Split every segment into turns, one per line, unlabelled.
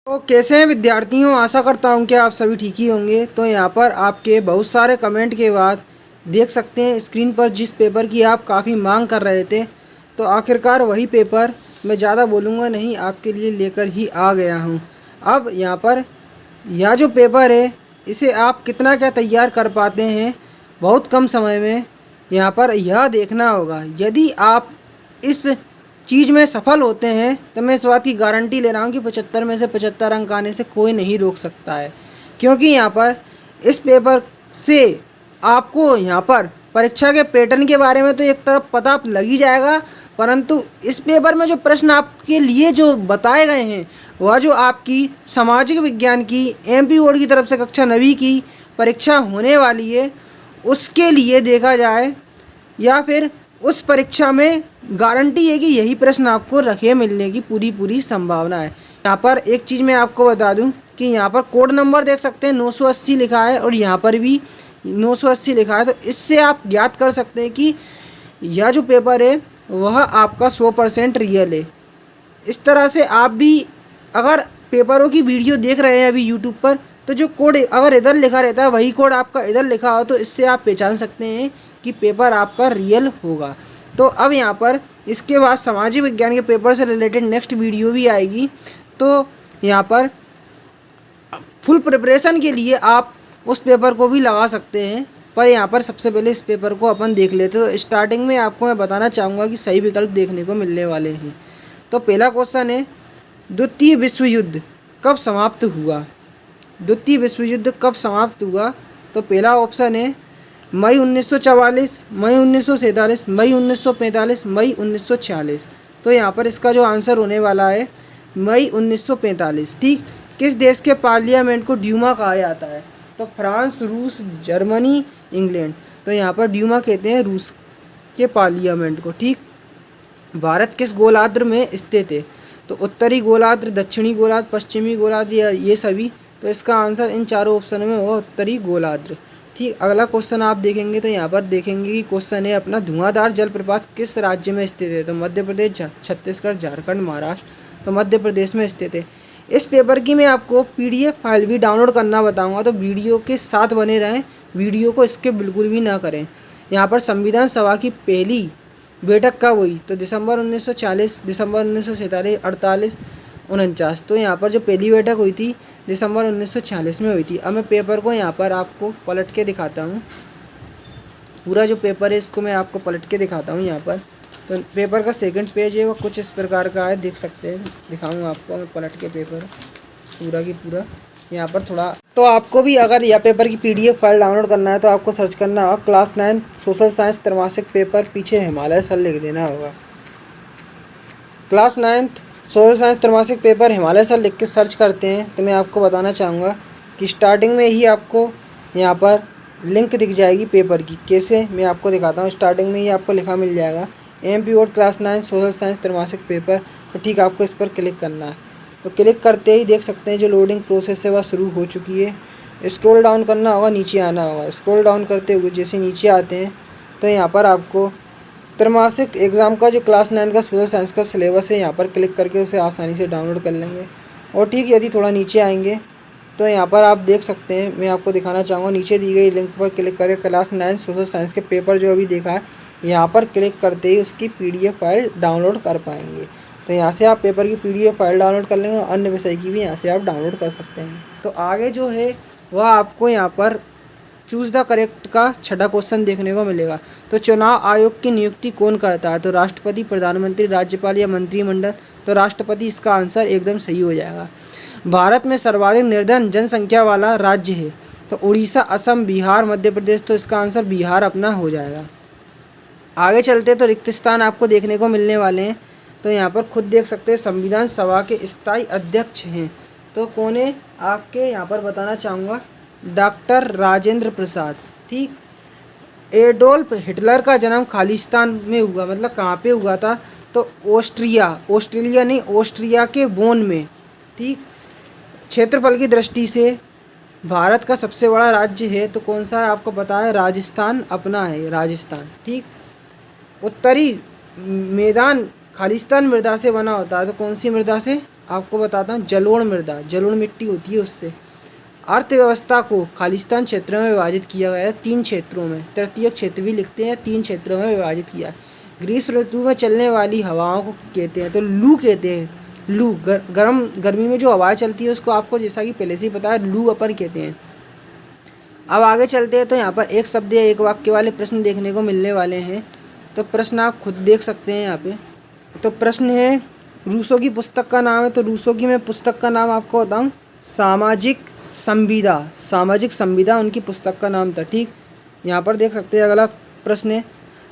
तो कैसे हैं विद्यार्थियों, आशा करता हूं कि आप सभी ठीक ही होंगे। तो यहाँ पर आपके बहुत सारे कमेंट के बाद देख सकते हैं स्क्रीन पर जिस पेपर की आप काफ़ी मांग कर रहे थे, तो आखिरकार वही पेपर मैं ज़्यादा बोलूँगा नहीं आपके लिए लेकर ही आ गया हूँ। अब यहाँ पर यह जो पेपर है इसे आप कितना क्या तैयार कर पाते हैं बहुत कम समय में, यहाँ पर यह देखना होगा। यदि आप इस चीज़ में सफल होते हैं तो मैं इस बात की गारंटी ले रहा हूँ कि 75 में से 75 अंक आने से कोई नहीं रोक सकता है। क्योंकि यहाँ पर इस पेपर से आपको यहाँ पर परीक्षा के पैटर्न के बारे में तो एक तरफ पता लग ही जाएगा, परंतु इस पेपर में जो प्रश्न आपके लिए जो बताए गए हैं वह जो आपकी सामाजिक विज्ञान की एमपी बोर्ड की तरफ से कक्षा 9वीं की परीक्षा होने वाली है उसके लिए देखा जाए, या फिर उस परीक्षा में गारंटी है कि यही प्रश्न आपको रखे मिलने की पूरी संभावना है। यहाँ पर एक चीज़ मैं आपको बता दूं कि यहाँ पर कोड नंबर देख सकते हैं 980 लिखा है और यहाँ पर भी 980 लिखा है। तो इससे आप ज्ञात कर सकते हैं कि यह जो पेपर है वह आपका 100% रियल है। इस तरह से आप भी अगर पेपरों की वीडियो देख रहे हैं अभी यूट्यूब पर, तो जो कोड अगर इधर लिखा रहता है वही कोड आपका इधर लिखा हो तो इससे आप पहचान सकते हैं कि पेपर आपका रियल होगा। तो अब यहाँ पर इसके बाद सामाजिक विज्ञान के पेपर से रिलेटेड नेक्स्ट वीडियो भी आएगी। तो यहाँ पर फुल प्रिपरेशन के लिए आप उस पेपर को भी लगा सकते हैं, पर यहाँ पर सबसे पहले इस पेपर को अपन देख लेते हैं। तो स्टार्टिंग में आपको मैं बताना चाहूँगा कि सही विकल्प देखने को मिलने वाले हैं। तो पहला क्वेश्चन है, द्वितीय विश्व युद्ध कब समाप्त हुआ? द्वितीय विश्व युद्ध कब समाप्त हुआ? तो पहला ऑप्शन है मई 1944, मई 1947, मई 1945, मई 1946। तो यहाँ पर इसका जो आंसर होने वाला है मई 1945। ठीक, किस देश के पार्लियामेंट को ड्यूमा कहा जाता है? तो फ्रांस, रूस, जर्मनी, इंग्लैंड। तो यहाँ पर ड्यूमा कहते हैं रूस के पार्लियामेंट को। ठीक, भारत किस गोलार्ध में स्थित है? तो उत्तरी गोलार्ध, दक्षिणी गोलार्ध, पश्चिमी गोलार्ध या ये सभी। तो इसका आंसर इन चारों ऑप्शन में होगा उत्तरी गोलार्ध। ठीक, अगला क्वेश्चन आप देखेंगे तो यहाँ पर देखेंगे कि क्वेश्चन है अपना, धुआंधार जलप्रपात किस राज्य में स्थित है? तो मध्य प्रदेश, छत्तीसगढ़, झारखंड, महाराष्ट्र। तो मध्य प्रदेश में स्थित है। इस पेपर की मैं आपको पीडीएफ फाइल भी डाउनलोड करना बताऊंगा, तो वीडियो के साथ बने रहें, वीडियो को स्किप बिल्कुल भी ना करें। यहाँ पर संविधान सभा की पहली बैठक कब हुई? तो दिसंबर 1940, दिसंबर 1947, 48, 49। तो यहाँ पर जो पहली बैठक हुई थी दिसंबर 1946 में हुई थी। अब मैं पेपर को यहाँ पर आपको पलट के दिखाता हूँ। पूरा जो पेपर है इसको मैं आपको पलट के दिखाता हूँ यहाँ पर। तो पेपर का सेकंड पेज है वो कुछ इस प्रकार का है, देख सकते हैं, दिखाऊंगा आपको मैं पलट के पेपर पूरा की पूरा यहाँ पर थोड़ा। तो आपको भी अगर यह पेपर की पीडीएफ फाइल डाउनलोड करना है तो आपको सर्च करना होगा क्लास 9 सोशल साइंस त्रैमासिक पेपर, पीछे हिमालय सर लिख देना होगा। क्लास 9 सोशल साइंस त्रैमासिक पेपर हिमालय सर लिख के सर्च करते हैं तो मैं आपको बताना चाहूँगा कि स्टार्टिंग में ही आपको यहाँ पर लिंक दिख जाएगी पेपर की। कैसे, मैं आपको दिखाता हूँ। स्टार्टिंग में ही आपको लिखा मिल जाएगा MP board class 9 social science त्रैमासिक पेपर। तो ठीक, आपको इस पर क्लिक करना है। तो क्लिक करते ही देख सकते हैं जो लोडिंग प्रोसेस है वह शुरू हो चुकी है। स्क्रॉल डाउन करना होगा, नीचे आना होगा। स्क्रॉल डाउन करते हुए जैसे नीचे आते हैं तो यहाँ पर आपको त्रैमासिक एग्ज़ाम का जो क्लास 9 का सोशल साइंस का सिलेबस है यहाँ पर क्लिक करके उसे आसानी से डाउनलोड कर लेंगे। और ठीक, यदि थोड़ा नीचे आएंगे तो यहाँ पर आप देख सकते हैं, मैं आपको दिखाना चाहूँगा, नीचे दी गई लिंक पर क्लिक करके क्लास 9 सोशल साइंस के पेपर जो अभी देखा है यहाँ पर क्लिक करते ही उसकी पीडीएफ फाइल डाउनलोड कर पाएंगे। तो यहाँ से आप पेपर की पीडीएफ फाइल डाउनलोड कर लेंगे और अन्य विषय की भी यहाँ से आप डाउनलोड कर सकते हैं। तो आगे जो है वह आपको यहाँ पर चूज़ द करेक्ट का छठा क्वेश्चन देखने को मिलेगा। तो चुनाव आयोग की नियुक्ति कौन करता है? तो राष्ट्रपति, प्रधानमंत्री, राज्यपाल या मंत्रिमंडल। तो राष्ट्रपति इसका आंसर एकदम सही हो जाएगा। भारत में सर्वाधिक निर्धन जनसंख्या वाला राज्य है? तो उड़ीसा, असम, बिहार, मध्य प्रदेश। तो इसका आंसर बिहार अपना हो जाएगा। आगे चलते तो रिक्त स्थान आपको देखने को मिलने वाले हैं। तो यहाँ पर खुद देख सकते हैं संविधान सभा के स्थायी अध्यक्ष हैं। तो कौन है आपके यहाँ पर बताना चाहूँगा, डॉक्टर राजेंद्र प्रसाद। ठीक, एडोल्फ हिटलर का जन्म खालिस्तान में हुआ, मतलब कहाँ पे हुआ था? तो ऑस्ट्रेलिया नहीं, ऑस्ट्रिया के बोन में। ठीक, क्षेत्रफल की दृष्टि से भारत का सबसे बड़ा राज्य है तो कौन सा है आपको पता है? राजस्थान अपना है, राजस्थान। ठीक, उत्तरी मैदान खालिस्तान मृदा से बना होता है तो कौन सी मृदा से? आपको बताता हूँ, जलोढ़ मृदा, जलोढ़ मिट्टी होती है उससे। अर्थव्यवस्था को खालिस्तान क्षेत्र में विभाजित किया गया है 3 क्षेत्रों में, तृतीय क्षेत्र भी लिखते हैं, 3 क्षेत्रों में विभाजित किया है। ग्रीष्म ऋतु में चलने वाली हवाओं को कहते हैं तो लू कहते हैं। लू गर्मी में जो हवाएं चलती है उसको आपको जैसा कि पहले से ही पता है लू अपन कहते हैं। अब आगे चलते हैं तो यहाँ पर एक शब्द या एक वाक्य वाले प्रश्न देखने को मिलने वाले हैं। तो प्रश्न आप खुद देख सकते हैं यहाँ पे। तो प्रश्न है, रूसो की पुस्तक का नाम है, तो रूसो की मैं पुस्तक का नाम आपको बताऊँ, सामाजिक संविदा। सामाजिक संविदा उनकी पुस्तक का नाम था। ठीक, यहाँ पर देख सकते हैं। अगला प्रश्न है,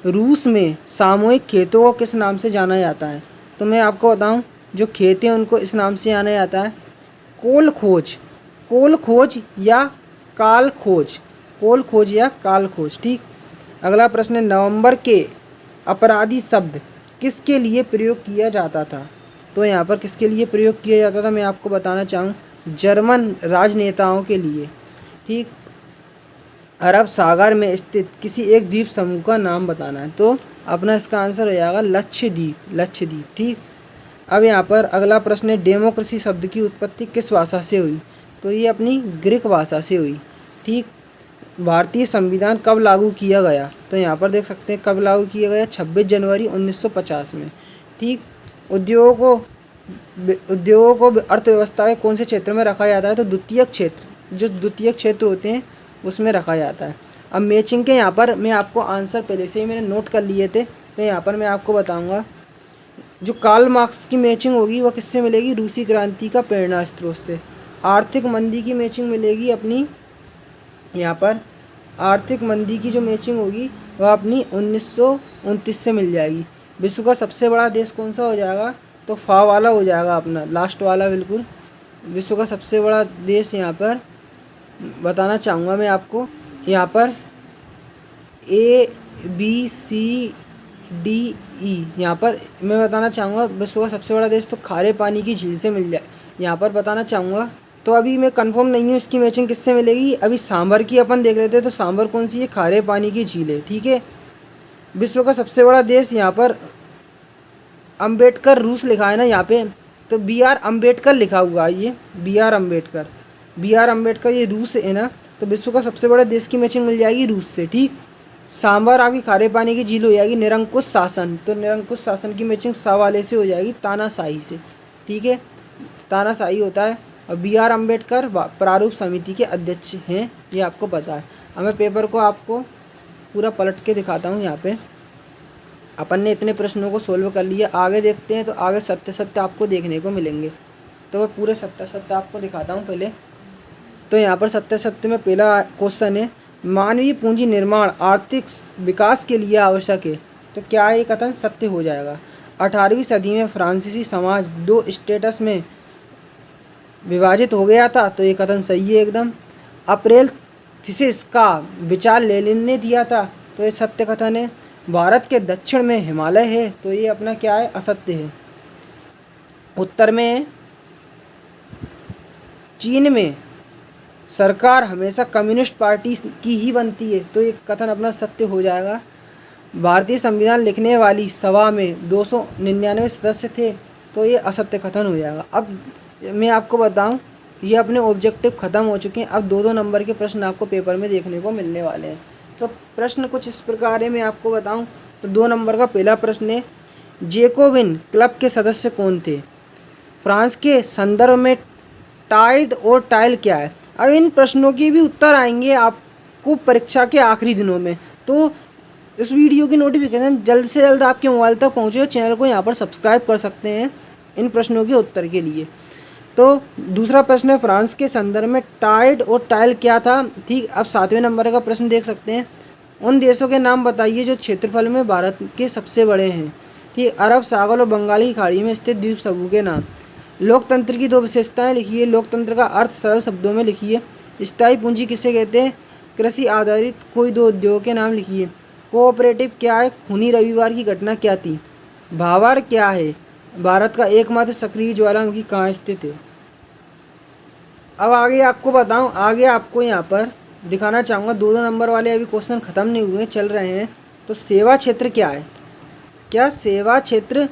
रूस में सामूहिक खेतों को किस नाम से जाना जाता है? तो मैं आपको बताऊं, जो खेत हैं उनको इस नाम से जाना जाता है, कोल खोज। कोल खोज या काल खोज, कोल खोज या काल खोज। ठीक, अगला प्रश्न है, नवंबर के अपराधी शब्द किसके लिए प्रयोग किया जाता था? तो यहाँ पर किसके लिए प्रयोग किया जाता था मैं आपको बताना चाहूँ, जर्मन राजनेताओं के लिए। ठीक, अरब सागर में स्थित किसी एक द्वीप समूह का नाम बताना है, तो अपना इसका आंसर हो जाएगा लक्षद्वीप। लक्षद्वीप। ठीक, अब यहाँ पर अगला प्रश्न है, डेमोक्रेसी शब्द की उत्पत्ति किस भाषा से हुई? तो ये अपनी ग्रीक भाषा से हुई। ठीक, भारतीय संविधान कब लागू किया गया? तो यहाँ पर देख सकते हैं कब लागू किया गया, 26 जनवरी 1950 में। ठीक, उद्योगों को अर्थव्यवस्था के कौन से क्षेत्र में रखा जाता है? तो द्वितीयक क्षेत्र, जो द्वितीयक क्षेत्र होते हैं उसमें रखा जाता है। अब मैचिंग के यहाँ पर मैं आपको आंसर पहले से ही मैंने नोट कर लिए थे, तो यहाँ पर मैं आपको बताऊंगा, जो कार्ल मार्क्स की मैचिंग होगी वह किससे मिलेगी? रूसी क्रांति का प्रेरणा स्रोत से। आर्थिक मंदी की मैचिंग मिलेगी अपनी, यहाँ पर आर्थिक मंदी की जो मैचिंग होगी वह अपनी 1929 से मिल जाएगी। विश्व का सबसे बड़ा देश कौन सा हो जाएगा? तो फा वाला हो जाएगा अपना, लास्ट वाला बिल्कुल। विश्व का सबसे बड़ा देश यहाँ पर बताना चाहूँगा मैं आपको, यहाँ पर ABCDE, यहाँ पर मैं बताना चाहूँगा विश्व का सबसे बड़ा देश तो खारे पानी की झील से मिल जाए, यहाँ पर बताना चाहूँगा। तो अभी मैं कंफर्म नहीं हूँ इसकी मैचिंग किससे मिलेगी। अभी सांभर की अपन देख रहे थे, तो सांभर कौन सी है? खारे पानी की झील है। ठीक है, विश्व का सबसे बड़ा देश यहाँ पर अम्बेडकर रूस लिखा है ना यहाँ पे, तो BR अम्बेडकर लिखा हुआ है, ये BR अम्बेडकर ये रूस है ना, तो विश्व का सबसे बड़ा देश की मैचिंग मिल जाएगी रूस से। ठीक, सांभर आपकी खारे पानी की झील हो जाएगी निरंकुश शासन, तो निरंकुश शासन की मैचिंग सा वाले से हो जाएगी तानाशाही से। ठीक है, तानाशाही होता है। और BR अम्बेडकर प्रारूप समिति के अध्यक्ष हैं, ये आपको पता है। अब मैं पेपर को आपको पूरा पलट के दिखाता हूँ। यहाँ पे अपन ने इतने प्रश्नों को सोल्व कर लिया, आगे देखते हैं। तो आगे सत्य सत्य आपको देखने को मिलेंगे, तो मैं पूरे सत्य आपको दिखाता हूँ पहले। तो यहाँ पर सत्य सत्य में पहला क्वेश्चन है, मानवीय पूंजी निर्माण आर्थिक विकास के लिए आवश्यक है, तो क्या ये कथन सत्य हो जाएगा? 18वीं सदी में फ्रांसीसी समाज 2 स्टेटस में विभाजित हो गया था, तो ये कथन सही है एकदम। अप्रैल थीसिस का विचार लेनिन ने दिया था, तो ये सत्य कथन है। भारत के दक्षिण में हिमालय है, तो ये अपना क्या है? असत्य है। उत्तर में चीन में सरकार हमेशा कम्युनिस्ट पार्टी की ही बनती है, तो ये कथन अपना सत्य हो जाएगा। भारतीय संविधान लिखने वाली सभा में 299 सदस्य थे, तो ये असत्य कथन हो जाएगा। अब मैं आपको बताऊं, ये अपने ऑब्जेक्टिव ख़त्म हो चुके हैं। अब 2-2 नंबर के प्रश्न आपको पेपर में देखने को मिलने वाले हैं। तो प्रश्न कुछ इस प्रकार है, मैं आपको बताऊं तो 2 नंबर का पहला प्रश्न है, जेकोबिन क्लब के सदस्य कौन थे? फ्रांस के संदर्भ में टाइड और टाइल क्या है? अब इन प्रश्नों के भी उत्तर आएंगे आपको परीक्षा के आखिरी दिनों में, तो इस वीडियो की नोटिफिकेशन जल्द से जल्द आपके मोबाइल तक पहुँचे। चैनल को यहाँ पर सब्सक्राइब कर सकते हैं इन प्रश्नों के उत्तर के लिए। तो दूसरा प्रश्न है, फ्रांस के संदर्भ में टाइड और टाइल क्या था? ठीक, अब 7वें नंबर का प्रश्न देख सकते हैं, उन देशों के नाम बताइए जो क्षेत्रफल में भारत के सबसे बड़े हैं। ठीक, अरब सागर और बंगाली खाड़ी में स्थित द्वीप समूह के नाम। लोकतंत्र की 2 विशेषताएं लिखिए। लोकतंत्र का अर्थ सरल शब्दों में लिखिए। स्थायी पूंजी किसे कहते हैं? कृषि आधारित कोई 2 उद्योगों के नाम लिखिए। कोऑपरेटिव क्या है? खूनी रविवार की घटना क्या थी? भावार क्या है? भारत का एकमात्र सक्रिय ज्वालामुखी कहाँ स्थित है? अब आगे आपको बताऊं, आगे आपको यहाँ पर दिखाना चाहूँगा 2-2 नंबर वाले अभी क्वेश्चन ख़त्म नहीं हुए, चल रहे हैं। तो सेवा क्षेत्र क्या है? क्या सेवा क्षेत्र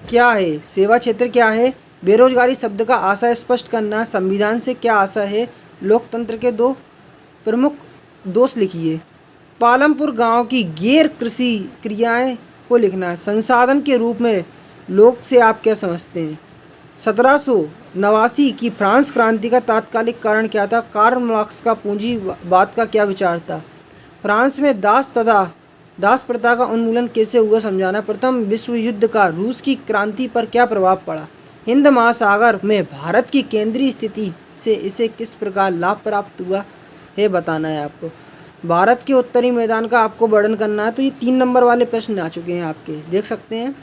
क्या है? सेवा क्षेत्र क्या है? बेरोजगारी शब्द का आशय स्पष्ट करना, संविधान से क्या आशय है, लोकतंत्र के 2 प्रमुख दोष लिखिए। पालमपुर गांव की गैर कृषि क्रियाएं को लिखना, संसाधन के रूप में लोक से आप क्या समझते हैं। 1789 की फ्रांस क्रांति का तात्कालिक कारण क्या था, कार्ल मार्क्स का पूंजीवाद का क्या विचार था। फ्रांस में दास प्रथा का उन्मूलन कैसे हुआ समझाना। प्रथम विश्व युद्ध का रूस की क्रांति पर क्या प्रभाव पड़ा। हिंद महासागर में भारत की केंद्रीय स्थिति से इसे किस प्रकार लाभ प्राप्त हुआ है बताना है आपको। भारत के उत्तरी मैदान का आपको वर्णन करना है। तो ये 3 नंबर वाले प्रश्न आ चुके हैं आपके, देख सकते हैं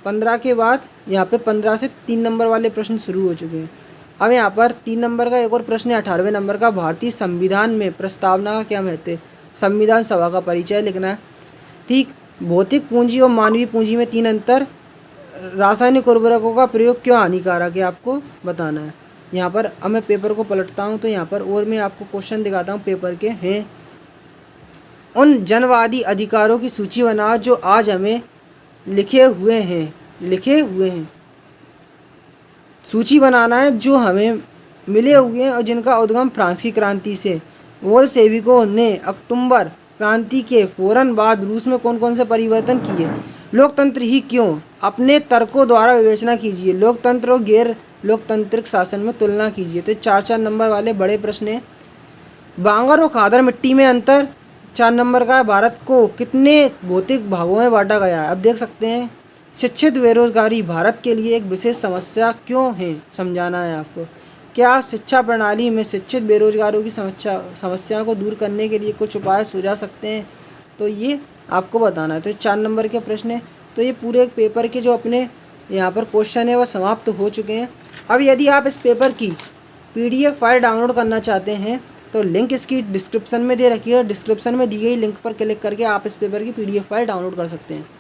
15 के बाद यहाँ पे 15 से 3 नंबर वाले प्रश्न शुरू हो चुके हैं। अब यहाँ पर 3 नंबर का एक और प्रश्न है 18वें नंबर का, भारतीय संविधान में प्रस्तावना का क्या महत्व है। संविधान सभा का परिचय लिखना है। ठीक, भौतिक पूंजी और मानवीय पूंजी में 3 अंतर, रासायनिक उर्वरकों का प्रयोग क्यों हानिकारक है आपको बताना है। यहाँ पर अब मैं पेपर को पलटता हूँ तो यहाँ पर और मैं आपको क्वेश्चन दिखाता हूँ पेपर के हैं। उन जनवादी अधिकारों की सूची बनाओ जो आज हमें लिखे हुए हैं। सूची बनाना है जो हमें मिले हुए हैं और जिनका उद्गम फ्रांस की क्रांति से। बोल्शेविकों ने अक्टूबर क्रांति के फौरन बाद रूस में कौन कौन से परिवर्तन किए। लोकतंत्र ही क्यों, अपने तर्कों द्वारा विवेचना कीजिए। लोकतंत्र और गैर लोकतांत्रिक शासन में तुलना कीजिए। तो 4-4 नंबर वाले बड़े प्रश्न हैं। बांगर और खादर मिट्टी में अंतर 4 नंबर का है। भारत को कितने भौतिक भागों में बांटा गया है, अब देख सकते हैं। शिक्षित बेरोजगारी भारत के लिए एक विशेष समस्या क्यों है समझाना है आपको। क्या शिक्षा प्रणाली में शिक्षित बेरोजगारों की समस्या को दूर करने के लिए कुछ उपाय सुझा सकते हैं, तो ये आपको बताना है। तो 4 नंबर के प्रश्न है। तो ये पूरे पेपर के जो अपने यहाँ पर क्वेश्चन है वह समाप्त हो चुके हैं। अब यदि आप इस पेपर की PDF फाइल डाउनलोड करना चाहते हैं तो लिंक इसकी डिस्क्रिप्शन में दे रखी है। डिस्क्रिप्शन में दी गई लिंक पर क्लिक करके आप इस पेपर की PDF फाइल डाउनलोड कर सकते हैं।